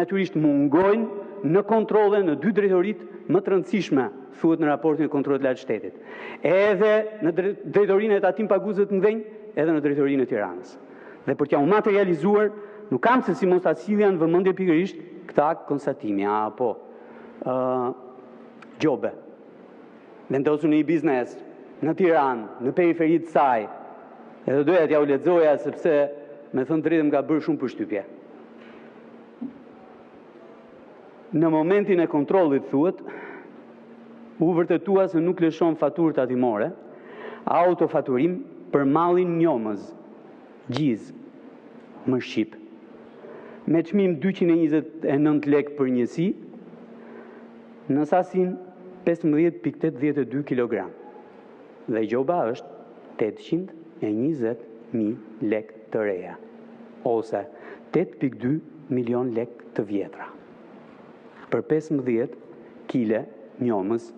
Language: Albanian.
natyrisht mungojnë në kontrole në dy drejtoritë më të rëndësishme, thuhet në raportin e kontrollit lartë shtetit. Edhe në drejtorinë e tatim paguzëve të mëdhenj, edhe në drejtorinë e Tiranës. Dhe për t'ja u materializuar, nuk kam se si mos ta sillja në vëmendje pikërisht këtë akt konstatimi, apo Gjobe. Vendosur në një biznes në Tiranë, në periferitë të saj, edhe doja t'ja u lexoja sepse me thënë drejtën më ka bërë shumë përshtypje. Në momentin e kontrollit thuhet, u vërtetua se nuk lëshon faturë tatimore, autofaturim për mallin Njomës, Gjiz, më Shqip, me çmim 229 lekë për njësi, në sasin 15.82 kg. Dhe gjoba është 820.000 lekë të reja, ose 8.2 milion lekë të vjetra. Për 15 kile Njomës